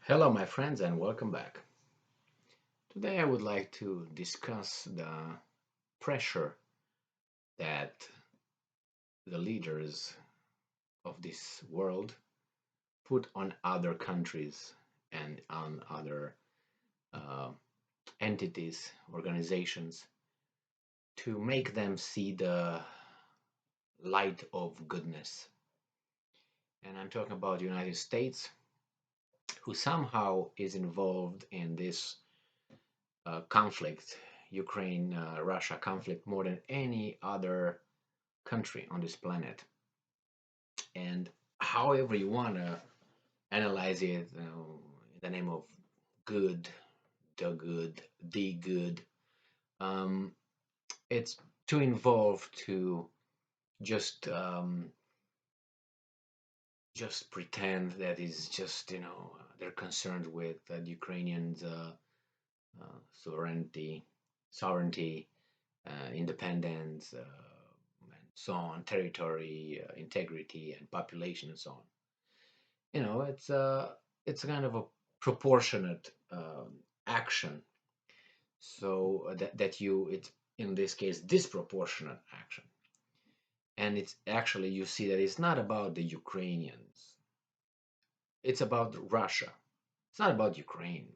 Hello, my friends, and welcome back. Today, I would like to discuss the pressure that the leaders of this world put on other countries and on other uh, entities, organizations, to make them see the light of goodness. And I'm talking about the United States, who somehow is involved in this conflict, Ukraine-Russia conflict, more than any other country on this planet. And however you want to analyze it, in the name of good, the good, um, it's too involved to just um, just pretend that is just they're concerned with Ukrainians' sovereignty, independence, and so on, territory, integrity, and population, and so on. It's kind of a proportionate action. So that you it's in this case disproportionate action, and it's actually you see that it's not about the Ukrainians. It's about Russia. It's not about Ukraine.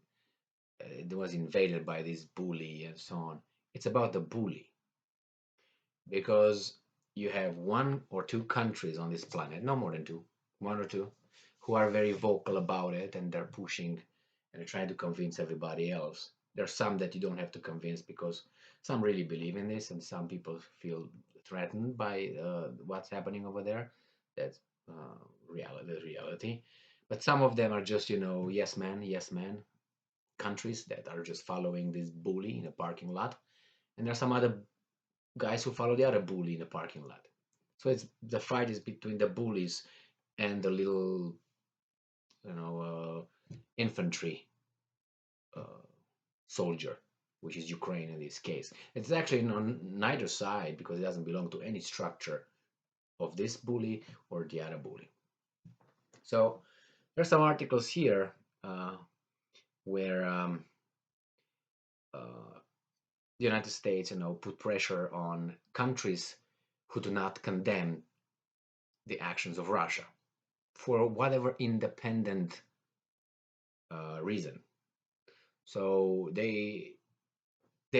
It was invaded by this bully and so on. It's about the bully because you have one or two countries on this planet, no more than two, one or two, who are very vocal about it and they're pushing and trying to convince everybody else. There's some that you don't have to convince because some really believe in this and some people feel threatened by what's happening over there. That's reality. But some of them are just, yes man countries that are just following this bully in a parking lot. And there's some other guys who follow the other bully in the parking lot. So it's the fight is between the bullies and the little, infantry uh, soldier, which is Ukraine in this case. It's actually on neither side because it doesn't belong to any structure of this bully or the other bully. So there's some articles here where uh, the United States, put pressure on countries who do not condemn the actions of Russia for whatever independent reason. So they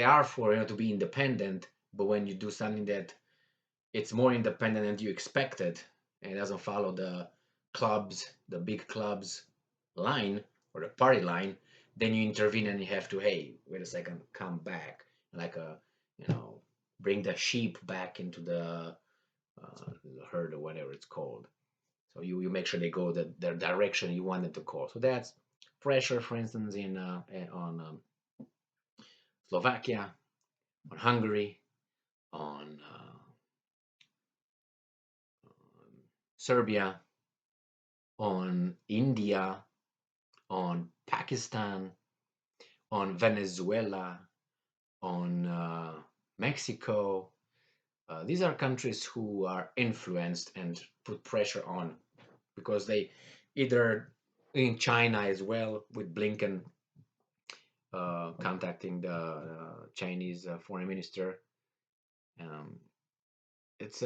are for to be independent, but when you do something that it's more independent than you expected and it doesn't follow the big clubs line or the party line, then you intervene and you have to, hey, wait a second, come back, like you know, bring the sheep back into the herd or whatever it's called. So you make sure they go the direction you want them to go. So that's pressure, for instance, on Slovakia, on Hungary, on Serbia, on India, on Pakistan, on Venezuela, on Mexico. These are countries who are influenced and put pressure on because they either in China as well with Blinken contacting the Chinese foreign minister. Um, it's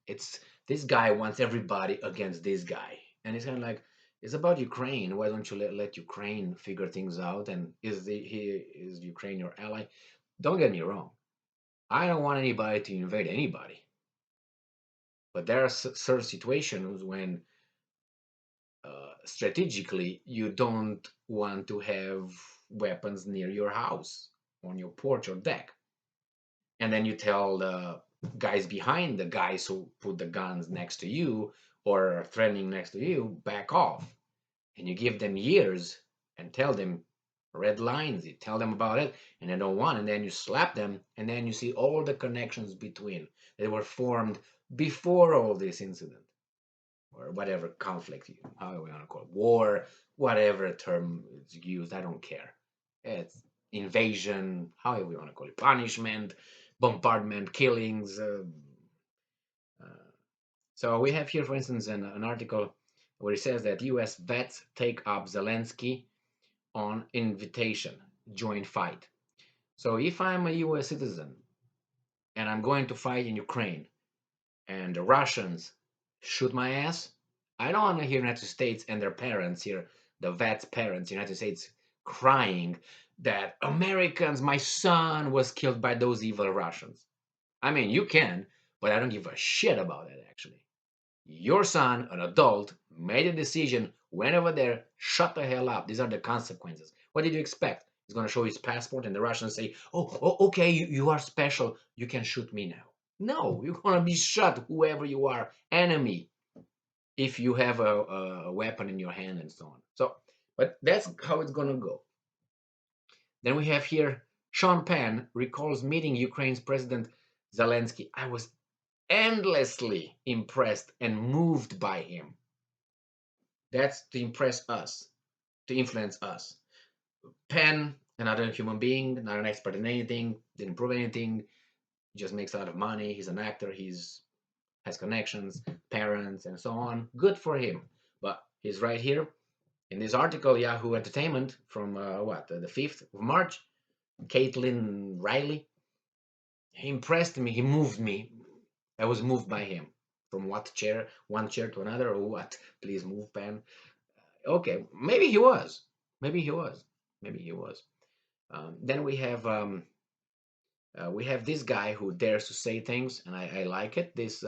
it's this guy wants everybody against this guy, and it's kind of like it's about Ukraine. Why don't you let Ukraine figure things out? And is Ukraine your ally? Don't get me wrong. I don't want anybody to invade anybody, but there are certain situations when strategically you don't want to have weapons near your house, on your porch or deck, and then you tell the guys behind the guys who put the guns next to you or threatening next to you back off, and you give them years and tell them red lines, you tell them about it and they don't want, and then you slap them, and then you see all the connections between that were formed before all this incident or whatever conflict, how we want to call it, war, whatever term is used, I don't care. It's invasion, however we want to call it, punishment, bombardment, killings. Uh, so we have here, for instance, an article where he says that U.S. vets take up Zelensky on invitation, join fight. So if I'm a U.S. citizen and I'm going to fight in Ukraine and the Russians shoot my ass, I don't want to hear United States and their parents here, the vets' parents, United States, crying that Americans, my son was killed by those evil Russians. I mean, you can, but I don't give a shit about it, actually. Your son, an adult, made a decision, went over there, shut the hell up. These are the consequences. What did you expect? He's going to show his passport and the Russians say, oh okay, you are special. You can shoot me now. No, you're going to be shot, whoever you are, enemy, if you have a weapon in your hand and so on. So, but that's how it's going to go. Then we have here Sean Penn recalls meeting Ukraine's President Zelensky. I was endlessly impressed and moved by him. That's to impress us, to influence us. Penn, another human being, not an expert in anything, didn't prove anything, just makes a lot of money. He's an actor, has connections, parents, and so on. Good for him. But he's right here in this article, Yahoo Entertainment, from the 5th of March. Caitlin Riley. He impressed me. He moved me. I was moved by him. From one chair to another, or what? Please move, Penn. Okay, maybe he was. Maybe he was. Maybe he was. Then we have this guy who dares to say things, and I like it. This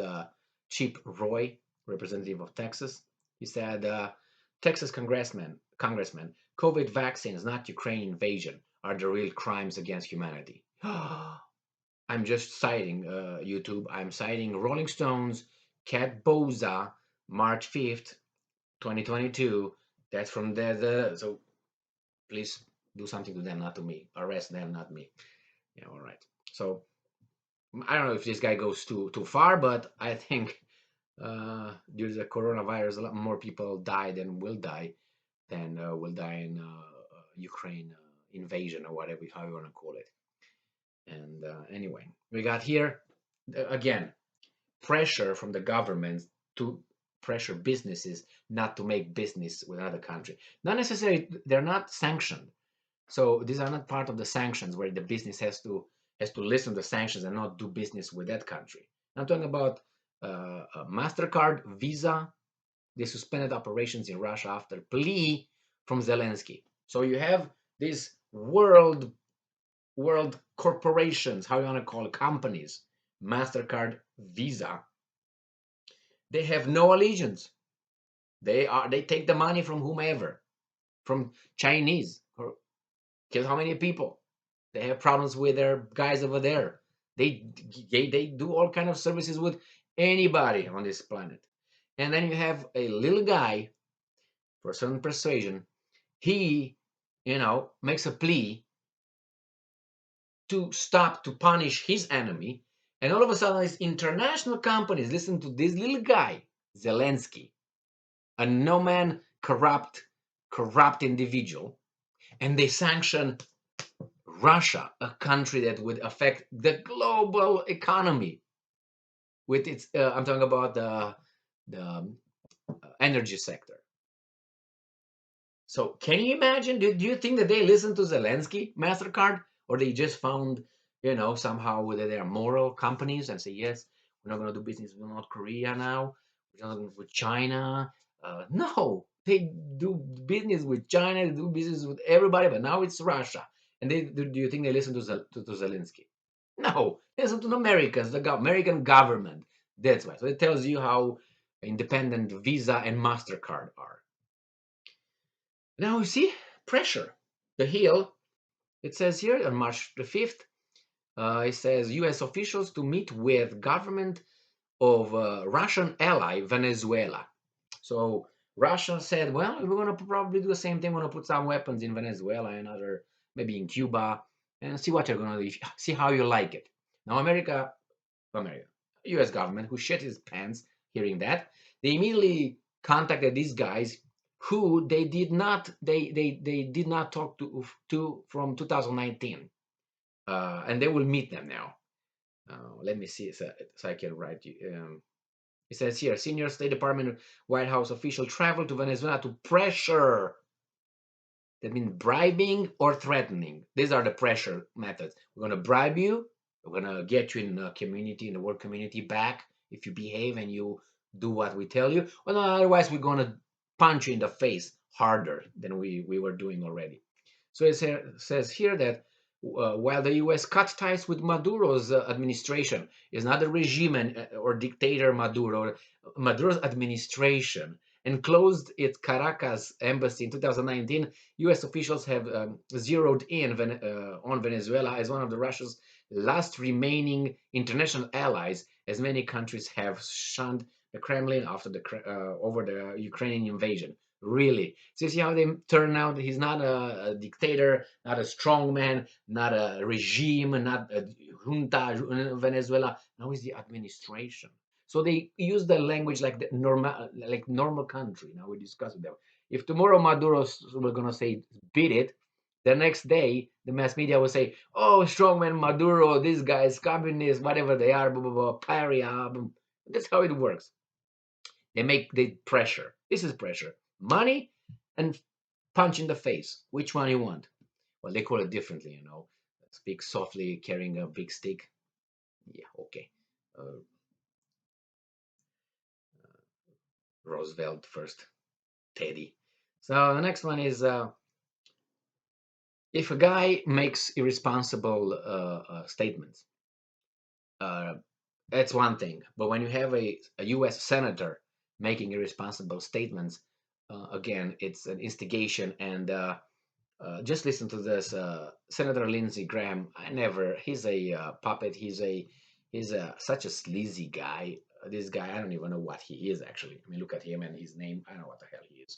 Chip Roy, representative of Texas, he said, "Texas congressman, COVID vaccines, not Ukraine invasion, are the real crimes against humanity." I'm just citing YouTube. I'm citing Rolling Stones, Cat Boza, March 5th, 2022. That's from there. So please do something to them, not to me. Arrest them, not me. Yeah, all right. So I don't know if this guy goes too far, but I think due to the coronavirus, a lot more people died and will die than will die in Ukraine invasion, or whatever, how you want to call it. And anyway, we got here again pressure from the government to pressure businesses not to make business with another country. Not necessarily, they're not sanctioned. So these are not part of the sanctions where the business has to listen to sanctions and not do business with that country. I'm talking about MasterCard, Visa. They suspended operations in Russia after plea from Zelensky. So you have these world corporations, how you want to call it, companies, MasterCard, Visa. They have no allegiance. They take the money from whomever, from Chinese, or kill how many people. They have problems with their guys over there. They do all kind of services with anybody on this planet. And then you have a little guy for a certain persuasion. He, makes a plea to stop, to punish his enemy. And all of a sudden, these international companies listen to this little guy, Zelensky, a no man corrupt individual, and they sanction Russia, a country that would affect the global economy with its, I'm talking about the energy sector. So can you imagine? Do you think that they listen to Zelensky, MasterCard, or they just found, somehow whether they are moral companies and say, yes, we're not going to do business with North Korea now, we're not going to with China. No, they do business with China, they do business with everybody, but now it's Russia. And do you think they listen to Zelensky? No, they listen to the Americans, the American government. That's why. So it tells you how independent Visa and MasterCard are. Now you see pressure. The Hill, it says here on March the 5th, it says U.S. officials to meet with government of Russian ally Venezuela. So Russia said, well, we're going to probably do the same thing. We're going to put some weapons in Venezuela and other, maybe in Cuba, and see what you're going to do. See how you like it. Now America, U.S. government, who shit his pants hearing that, they immediately contacted these guys who they did not talk to from 2019, and they will meet them now. Let me see so I can write you. It says here, senior State Department White House official traveled to Venezuela to pressure. That means bribing or threatening. These are the pressure methods. We're going to bribe you. We're going to get you in the community, in the work community back if you behave and you do what we tell you. Well, otherwise, we're going to punch you in the face harder than we were doing already. So it says here that while the U.S. cut ties with Maduro's administration, is not the regime or dictator Maduro, Maduro's administration, and closed its Caracas embassy in 2019, U.S. officials have zeroed in on Venezuela as one of the Russia's last remaining international allies, as many countries have shunned the Kremlin after over the Ukrainian invasion. Really. So you see how they turn out? He's not a dictator, not a strong man, not a regime, not a junta in Venezuela. Now he's the administration. So they use the language like the normal country. Now we discuss with them. If tomorrow Maduro we're gonna say beat it, the next day the mass media will say, "Oh, strongman Maduro, these guys, communists, whatever they are, blah blah blah, paria." That's how it works. They pressure. This is pressure. Money and punch in the face. Which one you want? Well, they call it differently, you know. Speak softly, carrying a big stick. Yeah, okay. Uh, Roosevelt first. Teddy. So the next one is if a guy makes irresponsible statements, uh, that's one thing. But when you have a U.S. senator making irresponsible statements, again, it's an instigation. And just listen to this, Senator Lindsey Graham. He's a puppet. He's such a sleazy guy. This guy, I don't even know what he is actually. I mean, look at him and his name. I don't know what the hell he is.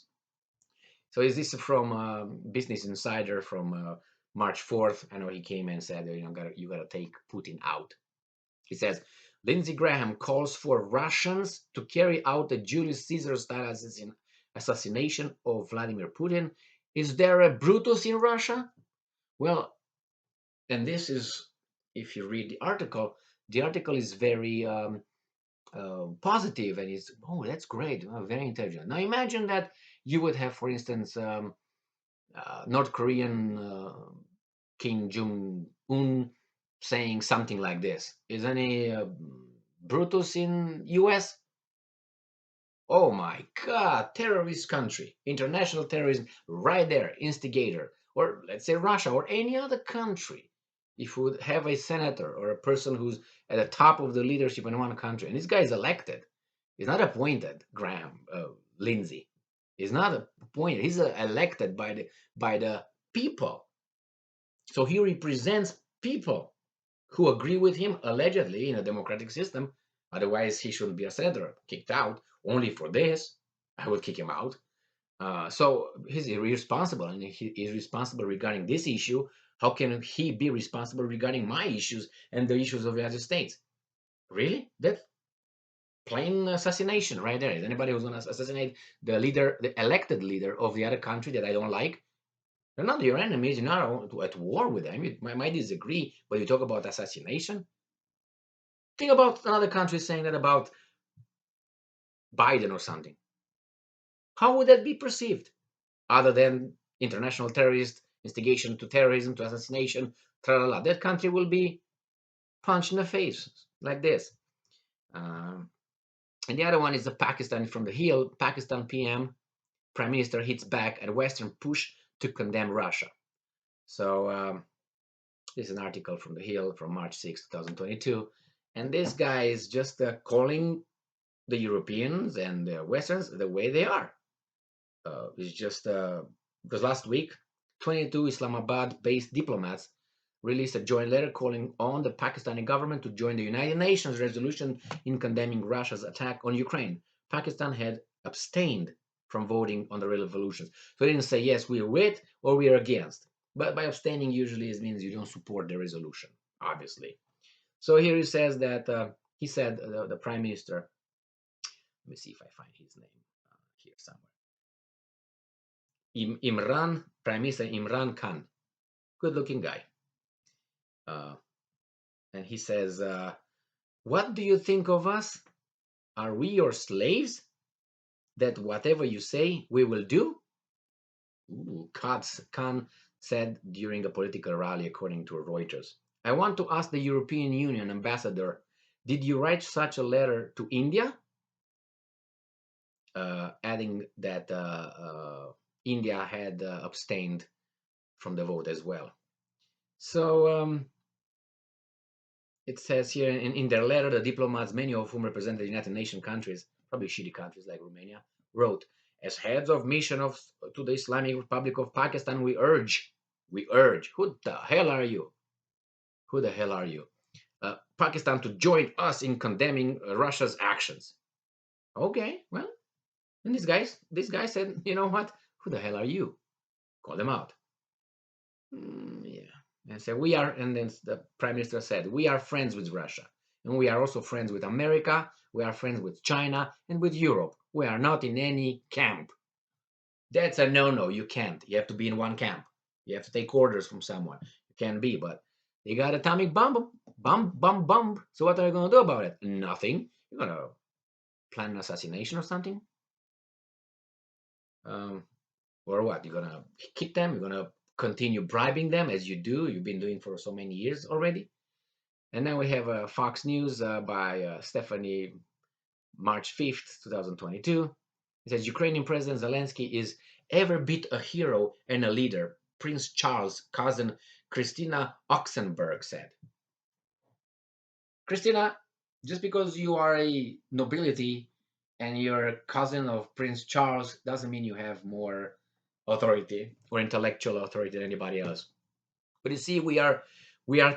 So is this from Business Insider from March 4th? I know he came and said, you gotta take Putin out. He says, Lindsey Graham calls for Russians to carry out a Julius Caesar-style assassination of Vladimir Putin. Is there a Brutus in Russia? Well, and this is, if you read the article is very positive, and it's, oh, that's great, very intelligent. Now imagine that you would have, for instance, North Korean Kim Jong-un saying something like this. Is any Brutus in US? Oh my God, terrorist country, international terrorism, right there, instigator. Or let's say Russia or any other country. If you would have a senator or a person who's at the top of the leadership in one country, and this guy is elected, he's not appointed, Lindsey. He's not appointed, he's elected by the people. So he represents people who agree with him, allegedly, in a democratic system. Otherwise, he shouldn't be a senator. Kicked out only for this. I would kick him out. So he's irresponsible, and he is responsible regarding this issue. How can he be responsible regarding my issues and the issues of the United States? Really? That's plain assassination right there. Is anybody who's going to assassinate the leader, the elected leader of the other country that I don't like? They're not your enemies. You're not at war with them. You might disagree, but you talk about assassination. Think about another country saying that about Biden or something. How would that be perceived? Other than international terrorist, instigation to terrorism, to assassination, tra-la-la. That country will be punched in the face like this. And the other one is the Pakistan from the Hill. Pakistan PM, Prime Minister hits back at Western push to condemn Russia. So this is an article from the Hill from March 6, 2022. And this guy is just calling the Europeans and the Westerns the way they are. It's just because last week, 22 Islamabad-based diplomats released a joint letter calling on the Pakistani government to join the United Nations resolution in condemning Russia's attack on Ukraine. Pakistan had abstained from voting on the resolutions. So they didn't say, yes, we're with or we're against. But by abstaining usually it means you don't support the resolution, obviously. So here he says that, he said, the Prime Minister, let me see if I find his name here somewhere. Imran, Prime Minister Imran Khan, good-looking guy. And he says, what do you think of us? Are we your slaves that whatever you say we will do? Ooh, Khan said during a political rally, according to Reuters. I want to ask the European Union ambassador, did you write such a letter to India? Adding that India had abstained from the vote as well. So it says here in their letter, the diplomats, many of whom represent the United Nations countries, probably shitty countries like Romania, wrote, as heads of mission to the Islamic Republic of Pakistan, we urge, who the hell are you? Who the hell are you? Pakistan to join us in condemning Russia's actions. Okay, well, and this guy said, you know what? Who the hell are you? Call them out. Yeah. And said, we are, and then the prime minister said, we are friends with Russia. And we are also friends with America. We are friends with China and with Europe. We are not in any camp. That's a no-no. You can't. You have to be in one camp. You have to take orders from someone. You can be, but they got atomic bomb. So what are you going to do about it? Nothing. You're going to plan an assassination or something? Or what? You're going to kick them? You're going to continue bribing them as you do? You've been doing for so many years already? And then we have Fox News by Stephanie, March 5th, 2022. It says Ukrainian President Zelensky is ever bit a hero and a leader, Prince Charles' cousin Christina Oxenberg said. Christina, just because you are a nobility and you're a cousin of Prince Charles doesn't mean you have more authority or intellectual authority than anybody else. But you see, we are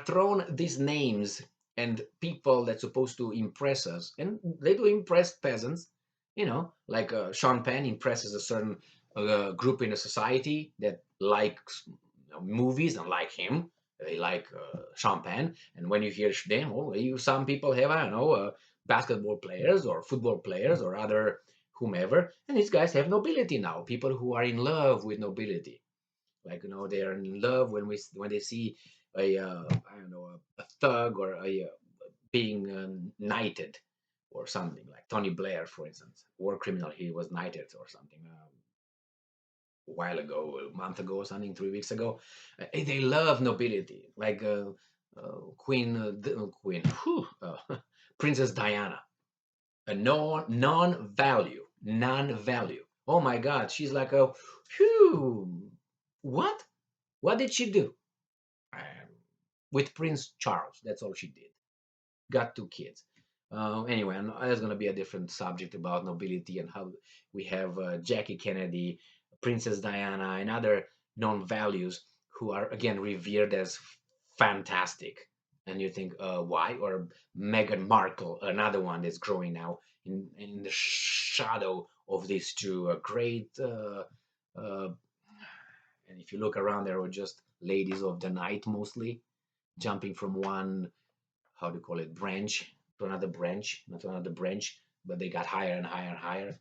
thrown these names and people that's supposed to impress us, and they do impress peasants. Like Sean Penn impresses a certain group in a society that likes movies and like him. They like Sean Penn, and when you hear them, some people have, I don't know, basketball players or football players or other whomever, and these guys have nobility now. People who are in love with nobility, like they are in love when they see a I don't know, a thug or a being knighted or something, like Tony Blair, for instance, war criminal. He was knighted or something a while ago, a month ago or something, 3 weeks ago. They love nobility, like Princess Diana, a non-value. Oh my God, she's like a phew. What did she do? Um, with Prince Charles. That's all she did. Got 2 kids. Anyway, and there's going to be a different subject about nobility and how we have Jackie Kennedy, Princess Diana, and other known values who are again revered as fantastic. And you think, why? Or Meghan Markle, another one that's growing now in the shadow of these two great. Uh, and if you look around, there are just ladies of the night mostly, jumping from one, how do you call it, branch to another branch, not to another branch, but they got higher and higher and higher.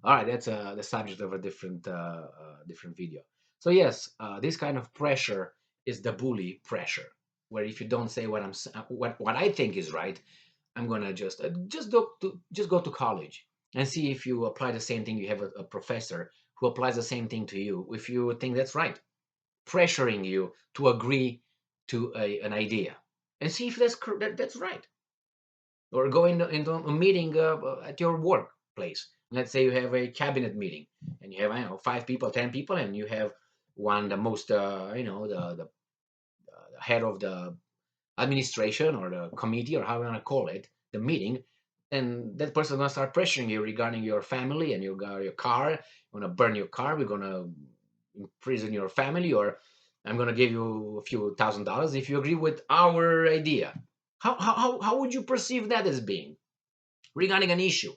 All right, that's the subject of a different video. So yes, this kind of pressure is the bully pressure, where if you don't say what I think is right, I'm gonna just go to college and see if you apply the same thing. You have a professor who applies the same thing to you. If you think that's right, pressuring you to agree to an idea and see if that's right. Or go into a meeting at your workplace. Let's say you have a cabinet meeting and you have, I don't know, 5 people, 10 people, and you have one, the most the head of the administration or the committee, or how you want to call it, the meeting, and that person gonna start pressuring you regarding your family and your car. You want to burn your car? We're gonna imprison your family, or I'm gonna give you a few $1,000 if you agree with our idea. How would you perceive that as being regarding an issue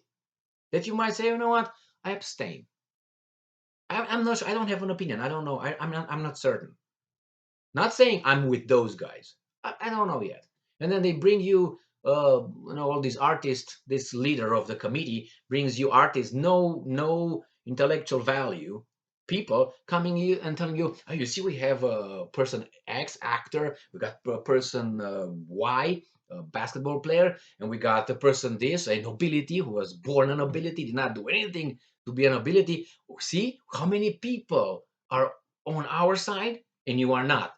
that you might say, you know what, I abstain. I'm not sure. I don't have an opinion. I don't know. I'm not certain. Not saying I'm with those guys. I don't know yet. And then they bring you, all these artists. This leader of the committee brings you artists, no intellectual value, people coming you and telling you, oh, you see, we have a person X actor, we got a person Y. a basketball player, and we got the person this, a nobility who was born a nobility, did not do anything to be a nobility. See how many people are on our side and you are not.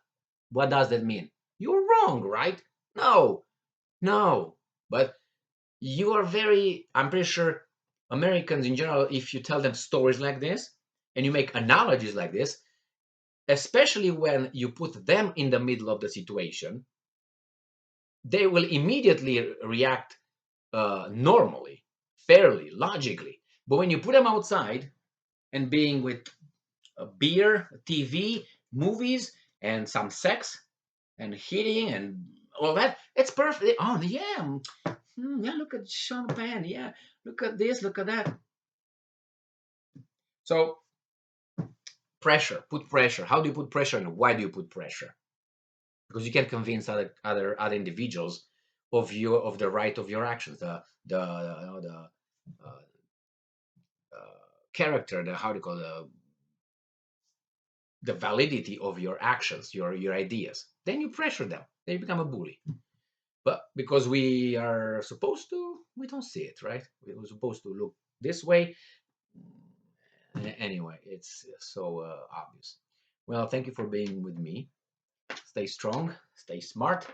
What does that mean? You're wrong, right? No, no. But you are very, I'm pretty sure Americans in general, if you tell them stories like this and you make analogies like this, especially when you put them in the middle of the situation, they will immediately react normally, fairly, logically. But when you put them outside and being with beer, TV, movies, and some sex and hitting and all that, it's perfect. Oh yeah, yeah. Look at Sean Penn. Yeah, look at this. Look at that. So pressure. Put pressure. How do you put pressure, and why do you put pressure? Because you can convince other individuals of the right of your actions, the uh, character, the how do you call the validity of your actions, your ideas. Then you pressure them. They become a bully. But because we are supposed to, we don't see it, right? We're supposed to look this way. Anyway, it's so obvious. Well, thank you for being with me. Stay strong, stay smart,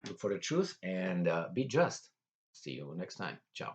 look for the truth, and be just. See you next time. Ciao.